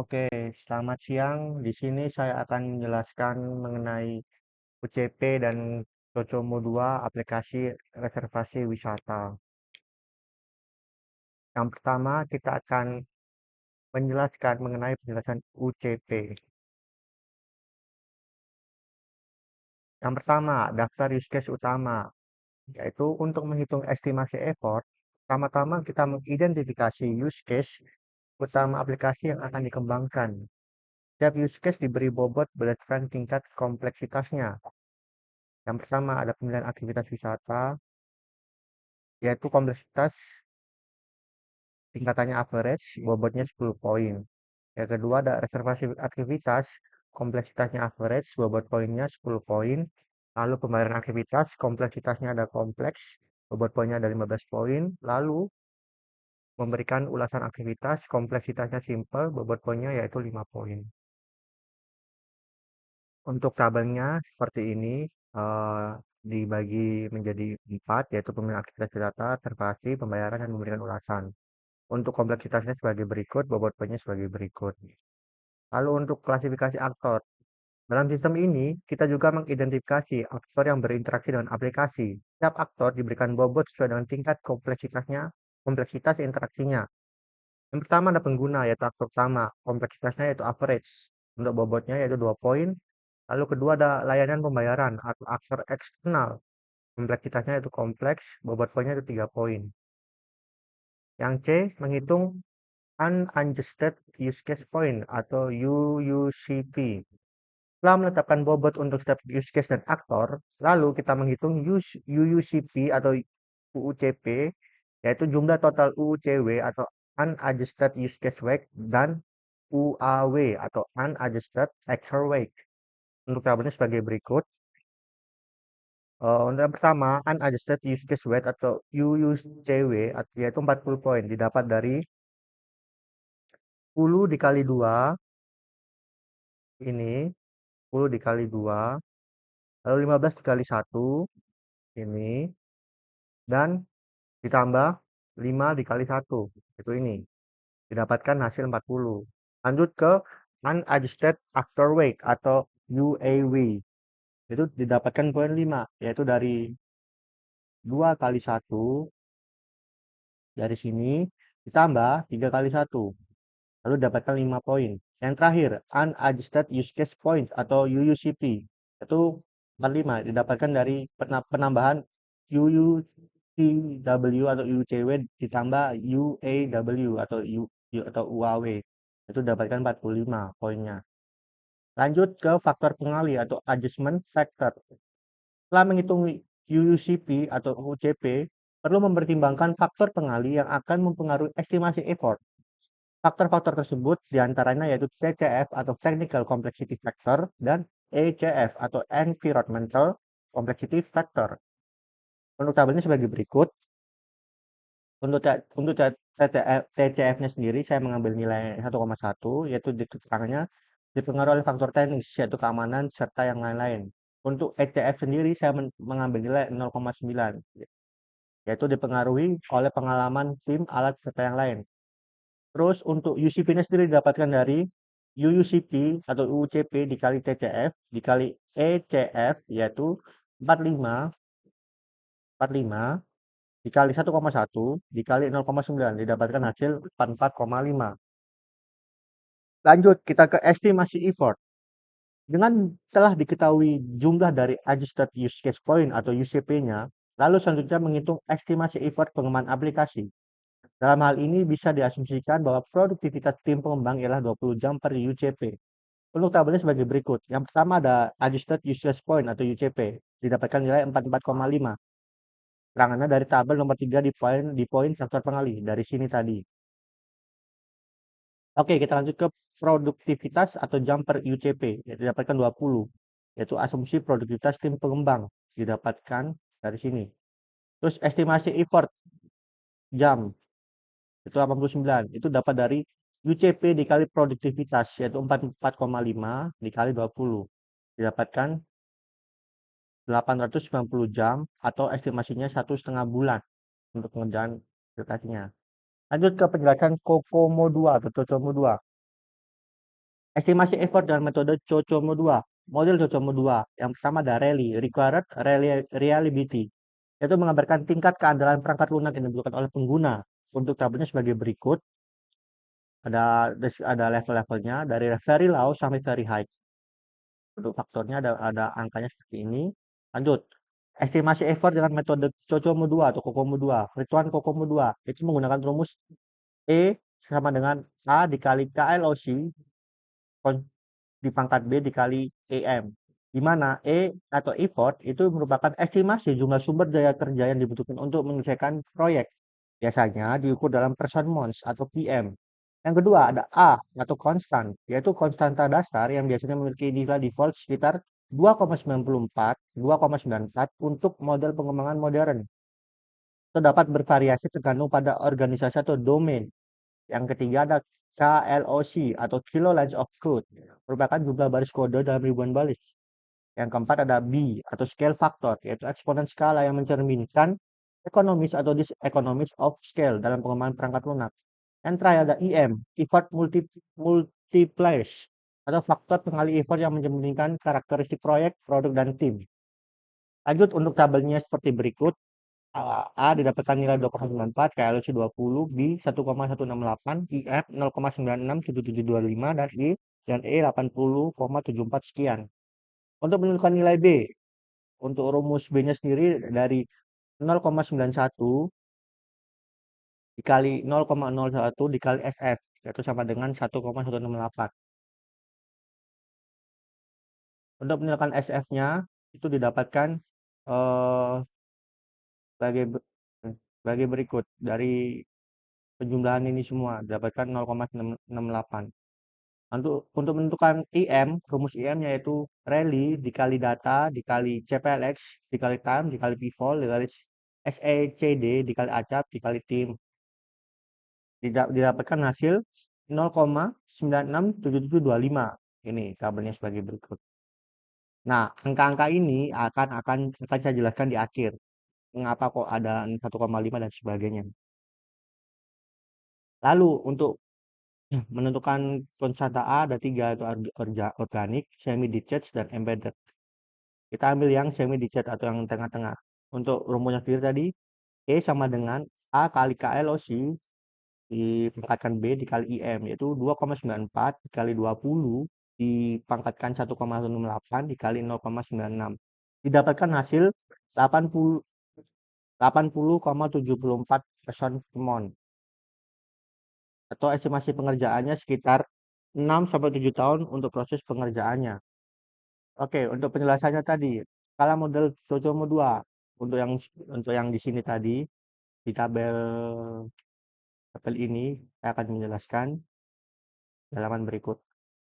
Oke, selamat siang. Di sini saya akan menjelaskan mengenai UCP dan Cocomo 2 aplikasi reservasi wisata. Yang pertama, kita akan menjelaskan mengenai penjelasan UCP. Yang pertama, daftar use case utama, yaitu untuk menghitung estimasi effort. Pertama-tama kita mengidentifikasi use case utama aplikasi yang akan dikembangkan. Setiap use case diberi bobot berdasarkan tingkat kompleksitasnya. Yang pertama ada pemilihan aktivitas wisata, yaitu kompleksitas tingkatannya average, bobotnya 10 poin. Yang kedua ada reservasi aktivitas, kompleksitasnya average, bobot poinnya 10 poin. Lalu pembayaran aktivitas, kompleksitasnya ada kompleks, bobot poinnya ada 15 poin. Lalu memberikan ulasan aktivitas, kompleksitasnya simple, bobot poinnya yaitu 5 poin. Untuk tabelnya seperti ini, dibagi menjadi 4, yaitu pemilihan aktivitas wisata, reservasi, pembayaran, dan memberikan ulasan. Untuk kompleksitasnya sebagai berikut, bobot poinnya sebagai berikut. Lalu untuk klasifikasi aktor. Dalam sistem ini, kita juga mengidentifikasi aktor yang berinteraksi dengan aplikasi. Setiap aktor diberikan bobot sesuai dengan tingkat kompleksitasnya, kompleksitas interaksinya. Yang pertama ada pengguna, yaitu aktor utama. Kompleksitasnya yaitu average. Untuk bobotnya yaitu 2 poin. Lalu kedua ada layanan pembayaran atau aktor eksternal. Kompleksitasnya yaitu kompleks, bobot poinnya itu 3 poin. Yang C, menghitung Unadjusted Use Case Point atau UUCP. Setelah menetapkan bobot untuk setiap use case dan aktor, lalu kita menghitung UUCP atau UUCP, yaitu jumlah total UUCW atau Unadjusted Use Case Weight dan UAW atau Unadjusted Actual Weight. Untuk tabelnya sebagai berikut. Untuk yang pertama, Unadjusted Use Case Weight atau UUCW, yaitu 40 poin, didapat dari 10 dikali 2, ini 10 dikali 2, lalu 15 dikali 1, ini, dan ditambah 5 dikali 1, itu ini. Didapatkan hasil 40. Lanjut ke Unadjusted Actor Weight atau UAW. Itu didapatkan poin 5, yaitu dari 2 kali 1, dari sini, ditambah 3 kali 1. Lalu dapatkan 5 poin. Yang terakhir, Unadjusted Use Case Points atau UUCP. Itu 45 didapatkan dari penambahan UUCW atau UCW ditambah UAW atau UAW. Itu dapatkan 45 poinnya. Lanjut ke faktor pengali atau adjustment factor. Setelah menghitung UUCP atau UCP, perlu mempertimbangkan faktor pengali yang akan mempengaruhi estimasi effort. Faktor-faktor tersebut diantaranya yaitu TCF atau Technical Complexity Factor dan ECF atau Environmental Complexity Factor. Untuk tabelnya sebagai berikut. Untuk TCF-nya sendiri saya mengambil nilai 1,1, yaitu keterangannya dipengaruhi oleh faktor teknis yaitu keamanan serta yang lain-lain. Untuk ECF sendiri saya mengambil nilai 0,9, yaitu dipengaruhi oleh pengalaman tim, alat serta yang lain. Terus untuk UCP-nya sendiri didapatkan dari UUCP atau UUCP dikali TCF dikali ECF, yaitu 45 dikali 1,1 dikali 0,9, didapatkan hasil 44,5. Lanjut kita ke estimasi effort. Dengan telah diketahui jumlah dari Adjusted Use Case Point atau UCP-nya, lalu selanjutnya menghitung estimasi effort pengembangan aplikasi. Dalam hal ini bisa diasumsikan bahwa produktivitas tim pengembang ialah 20 jam per UCP. Untuk tabelnya sebagai berikut. Yang pertama ada Adjusted Useless Point atau UCP. Didapatkan nilai 44,5. Terangannya dari tabel nomor 3 di poin faktor pengalih. Dari sini tadi. Oke, kita lanjut ke produktivitas atau jam per UCP. Didapatkan 20. Yaitu asumsi produktivitas tim pengembang. Didapatkan dari sini. Terus estimasi effort jam. Itu 89. Itu dapat dari UCP dikali produktivitas, yaitu 44,5 dikali 20. Didapatkan 890 jam atau estimasinya 1,5 bulan untuk pengerjaan aplikasinya. Lanjut ke penjelasan Cocomo 2 atau Cocomo 2. Estimasi effort dengan metode COCOMO 2. Model COCOMO 2. Yang pertama ada RELI, Required Reliability. Yaitu menggambarkan tingkat keandalan perangkat lunak yang dibutuhkan oleh pengguna. Untuk tabelnya sebagai berikut. Ada level-levelnya dari very low sampai very high. Untuk faktornya ada angkanya seperti ini. Lanjut. Estimasi effort dengan metode COCOMO 2 atau COCOMO 2. Perhitungan COCOMO 2 itu menggunakan rumus E sama dengan A dikali KLOC di pangkat B dikali EM. Di mana E atau effort itu merupakan estimasi jumlah sumber daya kerja yang dibutuhkan untuk menyelesaikan proyek. Biasanya diukur dalam person months atau PM. Yang kedua ada A atau konstan, yaitu konstanta dasar yang biasanya memiliki nilai default sekitar 2,94, 2,94 untuk model pengembangan modern. Itu dapat bervariasi tergantung pada organisasi atau domain. Yang ketiga ada KLOC atau Kilo Lines of Code, merupakan jumlah baris kode dalam ribuan baris. Yang keempat ada B atau scale factor, yaitu eksponen skala yang mencerminkan ekonomis atau diseconomies of scale dalam pengembangan perangkat lunak. Yang terakhir ada EM, effort multipliers, atau faktor pengali effort yang mencerminkan karakteristik proyek, produk, dan tim. Lanjut untuk tabelnya seperti berikut. A didapatkan nilai 2,94, KLC 20, B 1,168, IF 0,967725, dan E 80,74 sekian. Untuk menentukan nilai B, untuk rumus B-nya sendiri dari 0,91 dikali 0,01 dikali SF, yaitu sama dengan 1,168. Untuk menentukan SF-nya, itu didapatkan eh, sebagai berikut. Dari penjumlahan ini semua dapatkan 0,668. Untuk menentukan IM, rumus IM yaitu rally dikali data dikali CPLX dikali time dikali pivot dikali SECD dikali acap dikali tim. Didapatkan hasil 0,967725. Ini tabelnya sebagai berikut. Nah, angka-angka ini akan saya jelaskan di akhir. Mengapa kok ada 1,5 dan sebagainya. Lalu untuk menentukan konstanta A ada 3, itu organik, semi detached, dan embedded. Kita ambil yang semi detached atau yang tengah-tengah. Untuk rumusnya sendiri tadi, E sama dengan A kali KLOC dipangkatkan B dikali IM, yaitu 2,94 dikali 20 dipangkatkan 1,18 dikali 0,96. Didapatkan hasil 80,74 person per month. Atau estimasi pengerjaannya sekitar 6-7 tahun untuk proses pengerjaannya. Oke, untuk penjelasannya tadi, skala model COCOMO 2 untuk yang di sini tadi di tabel ini saya akan menjelaskan di halaman berikut.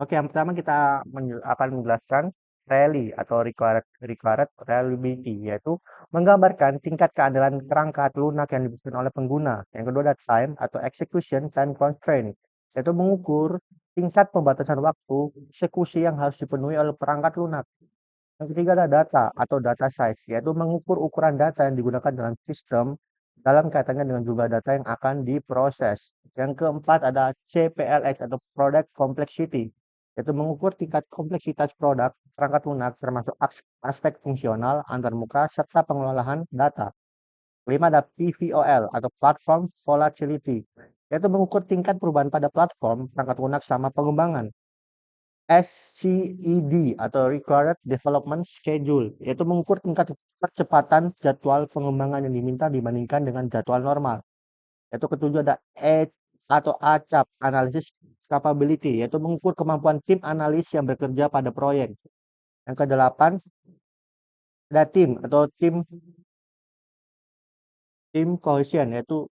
Oke, yang pertama kita akan menjelaskan rally atau required reliability, yaitu menggambarkan tingkat keandalan perangkat lunak yang dibutuhkan oleh pengguna. Yang kedua ada time atau execution time constraint, yaitu mengukur tingkat pembatasan waktu eksekusi yang harus dipenuhi oleh perangkat lunak. Yang ketiga ada data atau data size, yaitu mengukur ukuran data yang digunakan dalam sistem dalam kaitannya dengan jumlah data yang akan diproses. Yang keempat ada CPLX atau Product Complexity, yaitu mengukur tingkat kompleksitas produk perangkat lunak termasuk aspek fungsional, antarmuka, serta pengelolaan data. Kelima ada PVOL atau Platform Volatility, yaitu mengukur tingkat perubahan pada platform perangkat lunak selama pengembangan. SCED atau Required Development Schedule, yaitu mengukur tingkat percepatan jadwal pengembangan yang diminta dibandingkan dengan jadwal normal. Yaitu ketujuh ada atau ACAP, Analysis Capability, yaitu mengukur kemampuan tim analis yang bekerja pada proyek. Yang kedelapan ada tim atau tim cohesion, yaitu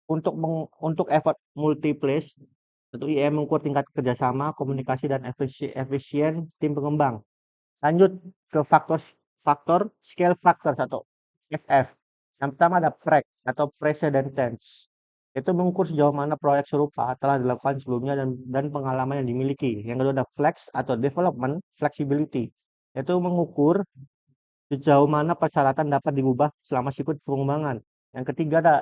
untuk effort multiplies, atau IM mengukur tingkat kerjasama, komunikasi, dan efisien tim pengembang. Lanjut ke faktor scale factors atau FF. Yang pertama ada PREC atau precedent tense. Itu mengukur sejauh mana proyek serupa telah dilakukan sebelumnya dan pengalaman yang dimiliki. Yang kedua ada flex atau development flexibility. Itu mengukur sejauh mana persyaratan dapat diubah selama siklus pengembangan. Yang ketiga ada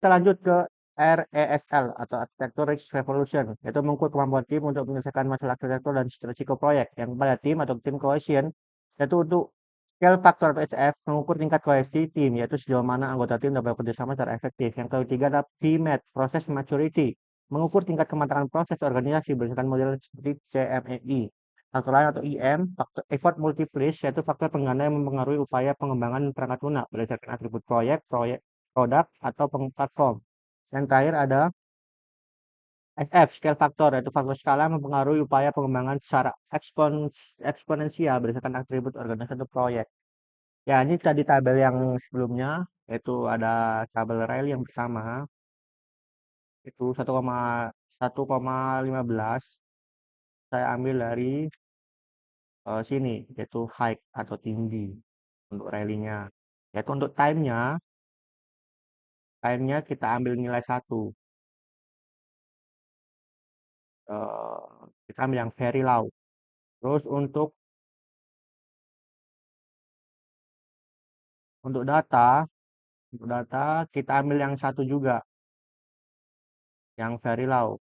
kita lanjut ke RESL atau Architecture Risk Revolution, yaitu mengukur kemampuan tim untuk menyelesaikan masalah arsitektur dan risiko proyek. Yang pada tim atau tim cohesion, yaitu untuk scale factor atau SF, mengukur tingkat kohesi tim, yaitu sejauh mana anggota tim dapat bekerja sama secara efektif. Yang ketiga adalah PMAT, Process Maturity, mengukur tingkat kematangan proses organisasi berdasarkan model seperti CMEI. Faktor lain atau IM, faktor effort multiplies, yaitu faktor pengganda yang mempengaruhi upaya pengembangan perangkat lunak berdasarkan atribut proyek, produk, atau platform. Yang terakhir ada SF, scale factor, yaitu faktor skala yang mempengaruhi upaya pengembangan secara eksponensial berdasarkan atribut organisasi atau proyek. Ya, ini tadi tabel yang sebelumnya, yaitu ada tabel Rayleigh yang pertama, itu 1,15. Saya ambil dari sini, yaitu height atau tinggi untuk Rayleigh-nya. Yaitu untuk time-nya kita ambil nilai 1. Kita ambil yang very low. Terus untuk data kita ambil yang satu juga, yang very low.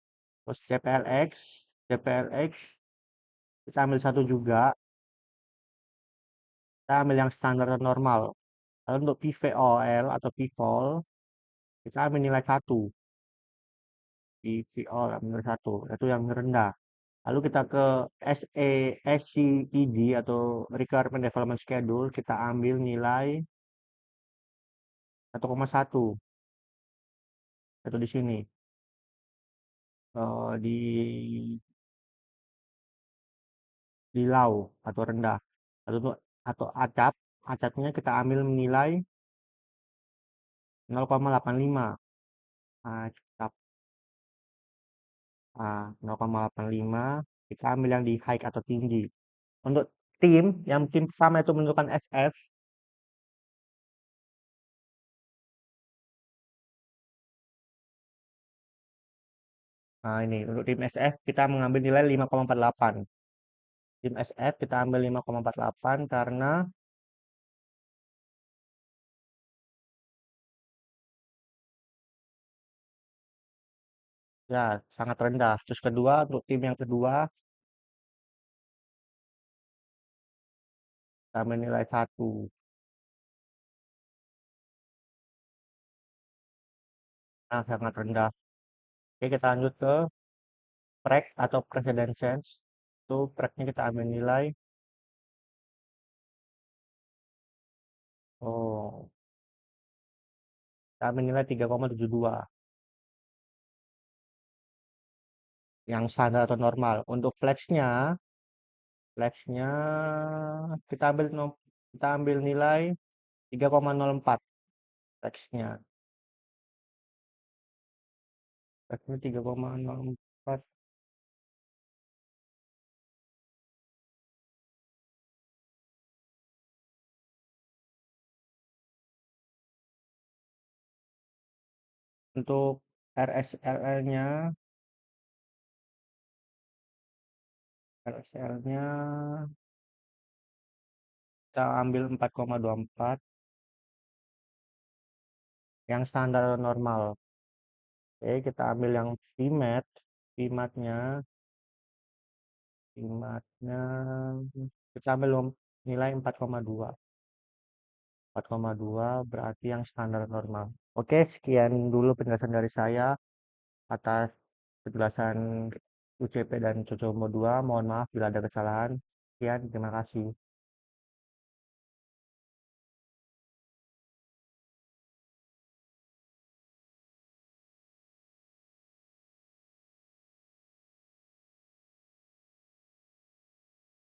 Terus JPLX kita ambil satu juga, kita ambil yang standar dan normal. Lalu untuk PVOL atau PVOL kita ambil nilai 1. PVOL ambil nilai 1, itu yang rendah. Lalu kita ke SCED atau Requirement Development Schedule, kita ambil nilai 1,1. Itu di sini. Di low atau rendah. Atau acapnya kita ambil nilai 0,85. Acap 0,85 kita ambil yang di high atau tinggi. Untuk yang tim pertama itu menentukan SF. Nah, ini untuk tim SF kita mengambil nilai 5,48. Tim SF kita ambil 5,48 karena ya sangat rendah. Terus kedua, untuk tim yang kedua kita ambil nilai 1. Nah, sangat rendah. Oke, kita lanjut ke track atau precedent sense. Itu tracknya kita ambil nilai kita ambil nilai 3,72 yang standar atau normal. Untuk flexnya kita ambil nilai 3,04 flexnya 3,04. Untuk RSL-nya kita ambil 4,24 yang standar atau normal. Oke, kita ambil yang PMAT-nya kita ambil nilai 4,2 berarti yang standar normal. Oke, sekian dulu penjelasan dari saya atas penjelasan UCP dan Cocomo 2. Mohon maaf bila ada kesalahan. Sekian, terima kasih.